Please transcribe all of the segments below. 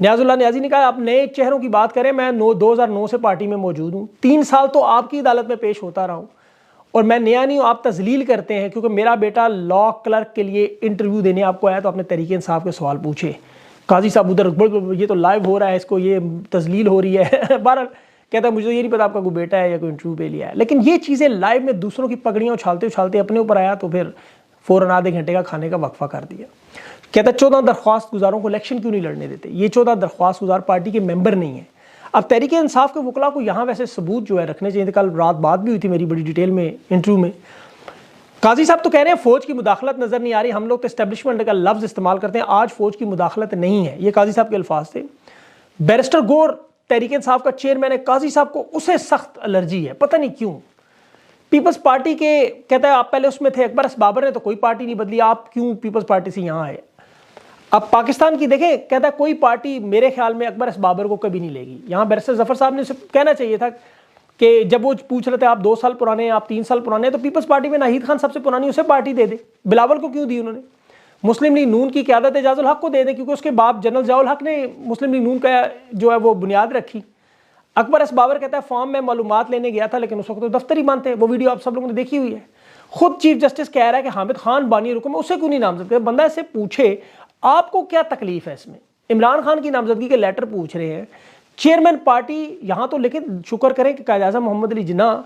نیاز اللہ نیازی نے کہا آپ نئے چہروں کی بات کریں، میں 2009 سے پارٹی میں موجود ہوں، 3 سال تو آپ کی عدالت میں پیش ہوتا رہا ہوں اور میں نیا نہیں ہوں، آپ تذلیل کرتے ہیں کیونکہ میرا بیٹا لا کلرک کے لیے انٹرویو دینے آپ کو آیا تو آپ نے تحریک انصاف کے سوال پوچھے۔ قاضی صاحب ادھر یہ تو لائیو ہو رہا ہے، اس کو یہ تذلیل ہو رہی ہے بہرحال کہتا ہے مجھے یہ نہیں پتا آپ کا کوئی بیٹا ہے یا کوئی انٹرویو پہ لیا ہے، لیکن یہ چیزیں لائیو میں دوسروں کی پگڑیاں اچھالتے اچھالتے اپنے اوپر آیا تو پھر فوراً آدھے گھنٹے کا کھانے کا وقفہ کر دیا۔ کہتا ہے 14 درخواست گزاروں کو الیکشن کیوں نہیں لڑنے دیتے، یہ 14 درخواست گزار پارٹی کے ممبر نہیں ہیں۔ اب تحریک انصاف کے وکلاء کو یہاں ویسے ثبوت جو ہے رکھنے چاہیے تھے، کل رات بات بھی ہوئی تھی میری بڑی ڈیٹیل میں انٹرویو میں۔ قاضی صاحب تو کہہ رہے ہیں فوج کی مداخلت نظر نہیں آ رہی، ہم لوگ تو اسٹیبلشمنٹ کا لفظ استعمال کرتے ہیں، آج فوج کی مداخلت نہیں ہے، یہ قاضی صاحب کے الفاظ تھے۔ بیرسٹر گور تحریک انصاف کا چیئرمین ہے، قاضی صاحب کو اسے سخت الرجی ہے، پتہ نہیں کیوں۔ پیپلز پارٹی کے کہتا ہے آپ پہلے اس میں تھے، اکبر اس بابر نے تو کوئی پارٹی نہیں بدلی، آپ کیوں پیپلز پارٹی سے یہاں آئے؟ اب پاکستان کی دیکھیں، کہتا ہے کوئی پارٹی میرے خیال میں اکبر اس بابر کو کبھی نہیں لے گی۔ یہاں بیرسٹر ظفر صاحب نے اسے کہنا چاہیے تھا کہ جب وہ پوچھ رہے تھے آپ 2 سال پرانے ہیں، آپ 3 سال پرانے ہیں، تو پیپلز پارٹی میں ناہید خان سب سے پرانی، اسے پارٹی دے دے۔ بلاول کو کیوں دی انہوں نے؟ مسلم لیگ نون کی قیادت اعجاز الحق کو دے دیں کیونکہ اس کے باپ جنرل ضیاء الحق نے مسلم لیگ نون کا جو ہے وہ بنیاد رکھی۔ اکبر اس بابر کہتا ہے فارم میں معلومات لینے گیا تھا لیکن اس وقت تو دفتر ہی بند تھے، وہ ویڈیو آپ سب لوگوں نے دیکھی ہوئی ہے۔ خود چیف جسٹس کہہ رہا ہے کہ حامد خان بانی رکن، اسے کیوں نہیں نامزد کرتے؟ بندہ اسے پوچھے آپ کو کیا تکلیف ہے اس میں؟ عمران خان کی نامزدگی کے لیٹر پوچھ رہے ہیں، چیئرمین پارٹی یہاں تو، لیکن شکر کریں کہ قائد اعظم محمد علی جناح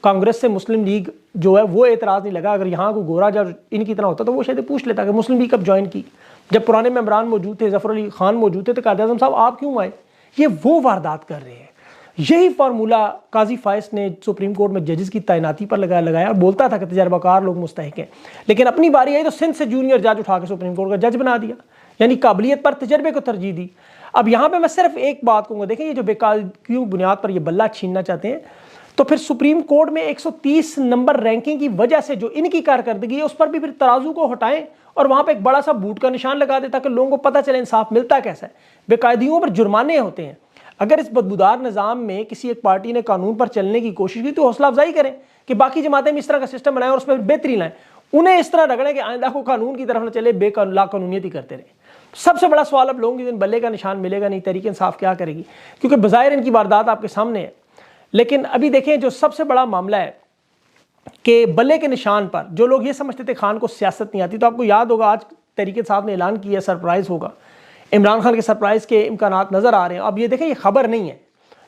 کانگریس سے مسلم لیگ جو ہے وہ اعتراض نہیں لگا، اگر یہاں کوئی گورا جب ان کی طرح ہوتا تو وہ شاید پوچھ لیتا کہ مسلم لیگ کب جوائن کی، جب پرانے ممبران موجود تھے، ظفر علی خان موجود تھے، تو قائد اعظم صاحب آپ کیوں آئے؟ یہ وہ واردات کر رہے ہیں۔ یہی فارمولہ قاضی فائز نے سپریم کورٹ میں ججز کی تعیناتی پر لگایا اور بولتا تھا کہ تجربہ کار لوگ مستحق ہیں، لیکن اپنی باری آئی تو سندھ سے جونیئر جج اٹھا کے سپریم کورٹ کا جج بنا دیا، یعنی قابلیت پر تجربے کو ترجیح دی۔ اب یہاں پہ میں صرف ایک بات کہوں گا، دیکھیں یہ جو کیوں بنیاد پر یہ بلہ چھیننا چاہتے ہیں، تو پھر سپریم کورٹ میں 130 نمبر رینکنگ کی وجہ سے جو ان کی کارکردگی ہے اس پر بھی پھر ترازو کو ہٹائیں اور وہاں پہ ایک بڑا سا بوٹ کا نشان لگا دے تاکہ لوگوں کو پتہ چلے انصاف ملتا کیسا ہے۔ بے قاعدیوں پر جرمانے ہوتے ہیں، اگر اس بدبودار نظام میں کسی ایک پارٹی نے قانون پر چلنے کی کوشش کی تو حوصلہ افزائی کریں کہ باقی جماعتیں بھی اس طرح کا سسٹم بنائیں اور اس میں بہتری لائیں، انہیں اس طرح رگڑیں کہ آئندہ کو قانون کی طرف نہ چلے، بے لا قانونیت ہی کرتے رہیں۔ سب سے بڑا سوال اب لوگوں کے دن بلے کا نشان ملے گا نہیں، تحریک انصاف کیا کرے گی؟ کیونکہ بظاہر ان کی واردات آپ کے سامنے ہے، لیکن ابھی دیکھیں جو سب سے بڑا معاملہ ہے کہ بلے کے نشان پر جو لوگ یہ سمجھتے تھے خان کو سیاست نہیں آتی، تو آپ کو یاد ہوگا آج تحریک انصاف نے اعلان کیا سرپرائز ہوگا، عمران خان کے سرپرائز کے امکانات نظر آ رہے ہیں۔ اب یہ دیکھیں یہ خبر نہیں ہے،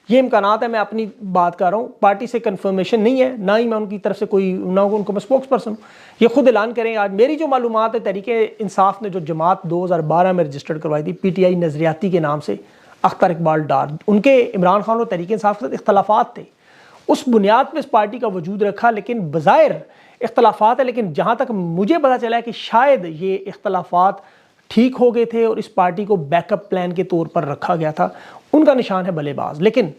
یہ امکانات ہے، میں اپنی بات کر رہا ہوں، پارٹی سے کنفرمیشن نہیں ہے، نہ ہی میں ان کی طرف سے کوئی نہ ان کو میں سپوکس پرسن ہوں، یہ خود اعلان کریں۔ آج میری جو معلومات ہے تحریک انصاف نے جو جماعت 2012 میں رجسٹرڈ کروائی تھی پی ٹی آئی نظریاتی کے نام سے، اختر اقبال ڈار، ان کے عمران خان اور تحریک انصاف کے ساتھ اختلافات تھے، اس بنیاد پہ اس پارٹی کا وجود رکھا، لیکن بظاہر اختلافات ہے، لیکن جہاں تک مجھے پتا چلا ہے کہ شاید یہ اختلافات ٹھیک ہو گئے تھے اور اس پارٹی کو بیک اپ پلان کے طور پر رکھا گیا تھا، ان کا نشان ہے بلے باز۔ لیکن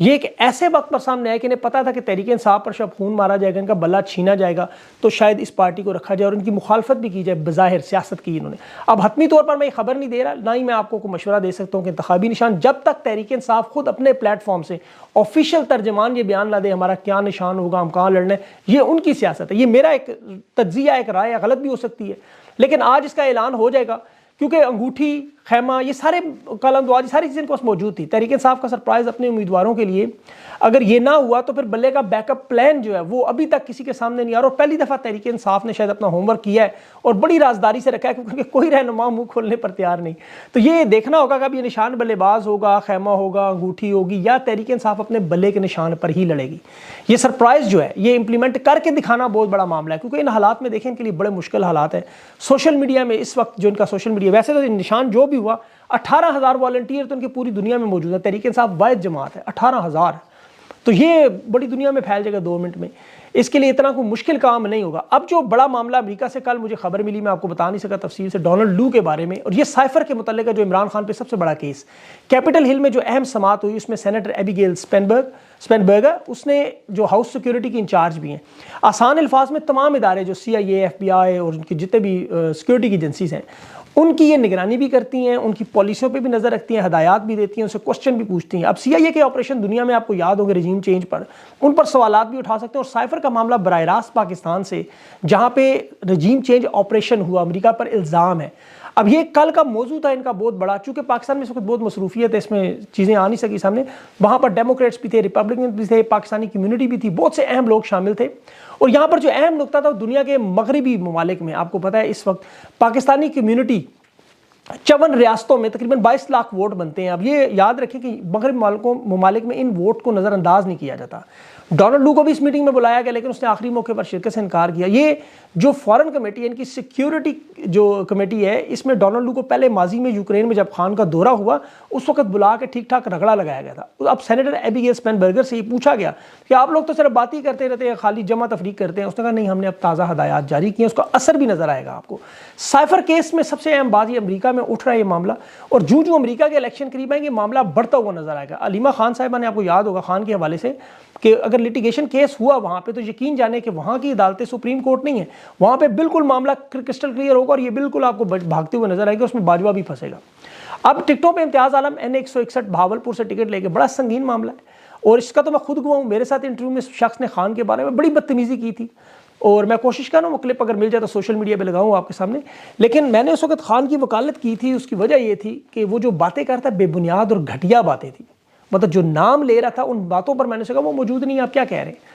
یہ ایک ایسے وقت پر سامنے آیا کہ انہیں پتا تھا کہ تحریک انصاف پر شب خون مارا جائے گا، ان کا بلہ چھینا جائے گا، تو شاید اس پارٹی کو رکھا جائے اور ان کی مخالفت بھی کی جائے، بظاہر سیاست کی انہوں نے۔ اب حتمی طور پر میں یہ خبر نہیں دے رہا، نہ ہی میں آپ کو کوئی مشورہ دے سکتا ہوں کہ انتخابی نشان، جب تک تحریک انصاف خود اپنے پلیٹ فارم سے آفیشیل ترجمان یہ بیان نہ دے ہمارا کیا نشان ہوگا، ہم کہاں لڑنا ہے، یہ ان کی سیاست ہے، یہ میرا ایک تجزیہ، ایک رائے، غلط بھی ہو سکتی ہے، لیکن آج اس کا اعلان ہو جائے گا کیونکہ انگوٹھی، خیمہ، یہ سارے قلم دعا، یہ ساری چیزیں ان کے پاس موجود تھی۔ تحریک انصاف کا سرپرائز اپنے امیدواروں کے لیے اگر یہ نہ ہوا تو پھر بلے کا بیک اپ پلان جو ہے وہ ابھی تک کسی کے سامنے نہیں آ رہا، اور پہلی دفعہ تحریک انصاف نے شاید اپنا ہوم ورک کیا ہے اور بڑی رازداری سے رکھا ہے کیونکہ کوئی رہنما منہ کھولنے پر تیار نہیں۔ تو یہ دیکھنا ہوگا کہ اب یہ نشان بلے باز ہوگا، خیمہ ہوگا، انگوٹھی ہوگی، یا تحریک انصاف اپنے بلے کے نشان پر ہی لڑے گی۔ یہ سرپرائز جو ہے یہ امپلیمنٹ کر کے دکھانا بہت بڑا معاملہ ہے، کیونکہ ان حالات میں دیکھیں ان کے لیے بڑے مشکل حالات ہیں۔ سوشل میڈیا میں اس وقت جو ان کا سوشل میڈیا، ویسے تو نشان جو بھی ہوا 18,000 والنٹیئر تو ان کی پوری دنیا میں موجود ہے، تحریک انصاف واحد جماعت ہے، 18,000، تو یہ بڑی دنیا میں پھیل جائے گا 2 منٹ میں، اس کے لیے اتنا کوئی مشکل کام نہیں ہوگا۔ اب جو بڑا معاملہ امریکہ سے کل مجھے خبر ملی، میں آپ کو بتا نہیں سکا تفصیل سے، ڈونلڈ لو کے بارے میں، اور یہ سائفر کے متعلق ہے جو عمران خان پہ سب سے بڑا کیس، کیپٹل ہل میں جو اہم سماعت ہوئی اس میں سینیٹر ایبیگیل اسپینبرگ ہے، اس نے جو ہاؤس سیکیورٹی کی انچارج بھی ہیں، آسان الفاظ میں تمام ادارے جو CIA، FBI اور ان کی جتنے بھی سیکیورٹی کی ایجنسیز ہیں ان کی یہ نگرانی بھی کرتی ہیں، ان کی پالیسیوں پہ بھی نظر رکھتی ہیں، ہدایات بھی دیتی ہیں، ان سے کوسچن بھی پوچھتی ہیں۔ اب CIA کے آپریشن دنیا میں آپ کو یاد ہوگے رجیم چینج پر، ان پر سوالات بھی اٹھا سکتے ہیں، اور سائفر کا معاملہ براہ راست پاکستان سے جہاں پہ رجیم چینج آپریشن ہوا، امریکہ پر الزام ہے۔ اب یہ کل کا موضوع تھا ان کا بہت بڑا، چونکہ پاکستان میں اس وقت بہت مصروفیت ہے، اس میں چیزیں آ نہیں سکی سامنے. وہاں پر ڈیموکریٹس بھی تھے، ریپبلکن بھی تھے، پاکستانی کمیونٹی بھی تھی، بہت سے اہم لوگ شامل تھے. اور یہاں پر جو اہم نقطہ تھا دنیا کے مغربی ممالک میں، آپ کو پتہ ہے اس وقت پاکستانی کمیونٹی 54 ریاستوں میں تقریباً 22 لاکھ ووٹ بنتے ہیں. اب یہ یاد رکھیں کہ مغربی ممالک میں ان ووٹ کو نظر انداز نہیں کیا جاتا. ڈونلڈ لو کو بھی اس میٹنگ میں بلایا گیا لیکن اس نے آخری موقع پر شرکت سے انکار کیا. یہ جو فورن کمیٹی ہے، ان کی سیکیورٹی جو کمیٹی ہے، اس میں ڈونلڈ لو کو پہلے ماضی میں یوکرین میں جب خان کا دورہ ہوا اس وقت بلا کے ٹھیک ٹھاک رگڑا لگایا گیا تھا. اب سینیٹر ایبیگیل اسپینبرگر سے یہ پوچھا گیا کہ آپ لوگ تو صرف بات ہی کرتے رہتے ہیں، خالی جمع تفریق کرتے ہیں. اس نے کہا نہیں، ہم نے اب تازہ ہدایات جاری کی ہیں، اس کا اثر بھی نظر آئے گا آپ کو. سائفر کیس میں سب سے اہم بات یہ امریکہ میں اٹھ رہا ہے یہ معاملہ، اور جو امریکہ کے الیکشن قریب ہیں یہ معاملہ بڑھتا ہوا نظر آئے گا. علیمہ خان صاحبہ نے، آپ کو یاد ہوگا خان کے حوالے سے، کہ اگر لٹیگیشن کیس ہوا وہاں پہ تو یقین جانے کہ وہاں کی عدالتیں سپریم کورٹ نہیں ہے، وہاں پہ بالکل معاملہ کرسٹل کلیئر ہوگا اور یہ بالکل آپ کو بھاگتے ہوئے نظر آئے گا، اس میں باجوہ بھی پھنسے گا. اب ٹکٹوں پہ امتیاز عالم N161 بھاولپور سے ٹکٹ لے کے، بڑا سنگین معاملہ ہے اور اس کا تو میں خود گواہ ہوں. میرے ساتھ انٹرویو میں اس شخص نے خان کے بارے میں بڑی بدتمیزی کی تھی اور میں کوشش کر رہا ہوں وہ کلپ اگر مل جائے تو سوشل میڈیا پہ لگاؤں آپ کے سامنے. لیکن میں نے اس وقت خان کی وکالت کی تھی، اس کی وجہ یہ تھی کہ وہ جو باتیں کرتا بے بنیاد اور گھٹیا باتیں تھیں، مطلب جو نام لے رہا تھا ان باتوں پر میں نے کہا وہ موجود نہیں، آپ کیا کہہ رہے ہیں.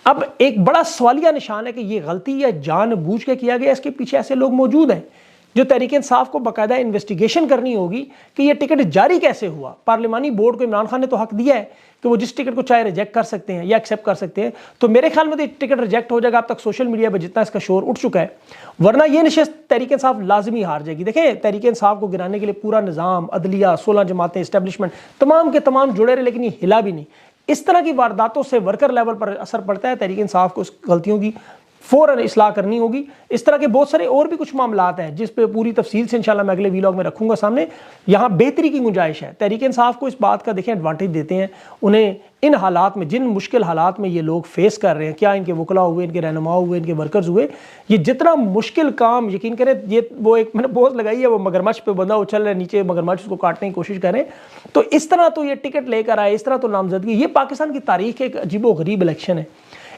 اب ایک بڑا سوالیہ نشان ہے کہ یہ غلطی یا جان بوجھ کے کیا گیا، اس کے پیچھے ایسے لوگ موجود ہیں جو تحریک انصاف کو باقاعدہ انویسٹیگیشن کرنی ہوگی کہ یہ ٹکٹ جاری کیسے ہوا. پارلیمانی بورڈ کو عمران خان نے تو حق دیا ہے کہ وہ جس ٹکٹ کو چاہے ریجیکٹ کر سکتے ہیں یا ایکسیپٹ کر سکتے ہیں، تو میرے خیال میں تو ٹکٹ ریجیکٹ ہو جائے گا. اب تک سوشل میڈیا پہ جتنا اس کا شور اٹھ چکا ہے، ورنہ یہ نشست تحریک انصاف لازمی ہار جائے گی. دیکھیں تحریک انصاف کو گرانے کے لیے پورا نظام، عدلیہ، 16 جماعتیں، اسٹیبلشمنٹ تمام کے تمام جڑے رہے لیکن یہ ہلا بھی نہیں. اس طرح کی وارداتوں سے ورکر لیول پر اثر پڑتا ہے. تحریک انصاف کو اس غلطیوں کی فوراً اصلاح کرنی ہوگی. اس طرح کے بہت سارے اور بھی کچھ معاملات ہیں جس پہ پوری تفصیل سے انشاءاللہ میں اگلے ویلاگ میں رکھوں گا سامنے. یہاں بہتری کی گنجائش ہے. تحریک انصاف کو اس بات کا دیکھیں ایڈوانٹیج دیتے ہیں، انہیں ان حالات میں، جن مشکل حالات میں یہ لوگ فیس کر رہے ہیں، کیا ان کے وکلا ہوئے، ان کے رہنما ہوئے، ان کے ورکرز ہوئے، یہ جتنا مشکل کام، یقین کریں یہ وہ ایک میں نے بہت لگائی ہے، وہ مگرمچھ پہ بندہ اچھل رہا ہے نیچے، مگرمچھ اس کو کاٹنے کی کوشش کریں، تو اس طرح تو یہ ٹکٹ لے کر آئے، اس طرح تو نامزدگی. یہ پاکستان کی تاریخ کے ایک عجیب و غریب الیکشن ہے.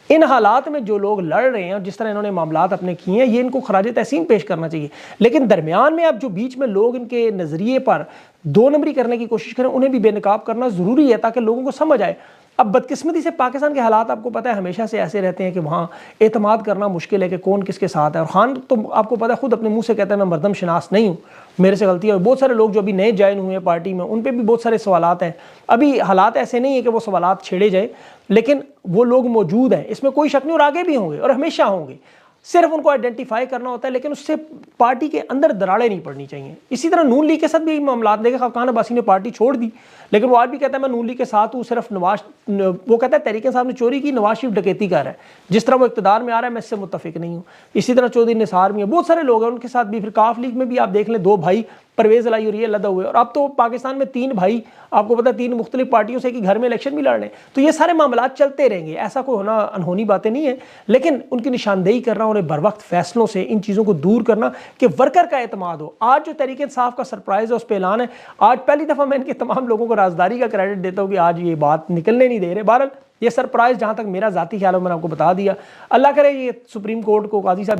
ان حالات میں جو لوگ لڑ رہے ہیں اور جس طرح انہوں نے معاملات اپنے کیے ہیں، یہ ان کو خراج تحسین پیش کرنا چاہیے. لیکن درمیان میں اب جو بیچ میں لوگ ان کے نظریے پر دو نمبری کرنے کی کوشش کریں، انہیں بھی بے نقاب کرنا ضروری ہے تاکہ لوگوں کو سمجھ آئے. اب بدقسمتی سے پاکستان کے حالات آپ کو پتہ ہے ہمیشہ سے ایسے رہتے ہیں کہ وہاں اعتماد کرنا مشکل ہے کہ کون کس کے ساتھ ہے. اور خان تو آپ کو پتہ ہے خود اپنے منہ سے کہتا ہے میں مردم شناس نہیں ہوں، میرے سے غلطی ہے. اور بہت سارے لوگ جو ابھی نئے جوائن ہوئے ہیں پارٹی میں، ان پہ بھی بہت سارے سوالات ہیں. ابھی حالات ایسے نہیں ہیں کہ وہ سوالات چھیڑے جائیں، لیکن وہ لوگ موجود ہیں، اس میں کوئی شک نہیں، اور آگے بھی ہوں گے اور ہمیشہ ہوں گے. صرف ان کو آئیڈینٹیفائی کرنا ہوتا ہے، لیکن اس سے پارٹی کے اندر دراڑیں نہیں پڑنی چاہیے. اسی طرح نون لیگ کے ساتھ بھی معاملات دیکھیں. خاقان عباسی نے پارٹی چھوڑ دی لیکن وہ آج بھی کہتا ہے میں نون لیگ کے ساتھ ہوں، صرف وہ کہتا ہے تحریک انصاف نے چوری کی، نواز شریف ڈکیتی کر رہا ہے. جس طرح وہ اقتدار میں آ رہا ہے میں اس سے متفق نہیں ہوں. اسی طرح چودھری نثار بھی ہیں، بہت سارے لوگ ہیں ان کے ساتھ بھی. پھر کاف لیگ میں بھی آپ دیکھ لیں 2 بھائی پرویز الہی اور یہ لدہ ہوئے، اور اب تو پاکستان میں 3 بھائی آپ کو پتہ ہے 3 مختلف پارٹیوں سے کہ گھر میں الیکشن بھی لڑ رہے ہیں. تو یہ سارے معاملات چلتے رہیں گے، ایسا کوئی ہونا انہونی باتیں نہیں ہیں. لیکن ان کی نشاندہی کرنا، انہیں بر وقت فیصلوں سے ان چیزوں کو دور کرنا کہ ورکر کا اعتماد ہو. آج جو تحریک انصاف کا سرپرائز ہے اس پہ اعلان ہے. آج پہلی دفعہ میں ان کے تمام لوگوں کو رازداری کا کریڈٹ دیتا ہوں کہ آج یہ بات نکلنے نہیں دے رہے. بہرحال یہ سرپرائز جہاں تک میرا ذاتی خیال ہے میں نے آپ کو بتا دیا. اللہ کرے یہ سپریم کورٹ کو قاضی صاحب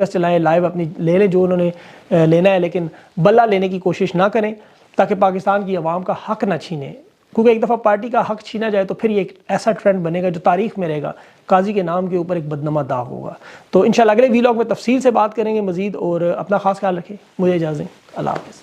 چلائیں، لائیو اپنی لے لیں جو انہوں نے لینا ہے، لیکن بلہ لینے کی کوشش نہ کریں تاکہ پاکستان کی عوام کا حق نہ چھینیں. کیونکہ ایک دفعہ پارٹی کا حق چھینا جائے تو پھر یہ ایک ایسا ٹرینڈ بنے گا جو تاریخ میں رہے گا، قاضی کے نام کے اوپر ایک بدنما داغ ہوگا. تو انشاءاللہ اگلے ویلاگ میں تفصیل سے بات کریں گے مزید، اور اپنا خاص خیال رکھیں. مجھے اجازت دیں. اللہ حافظ.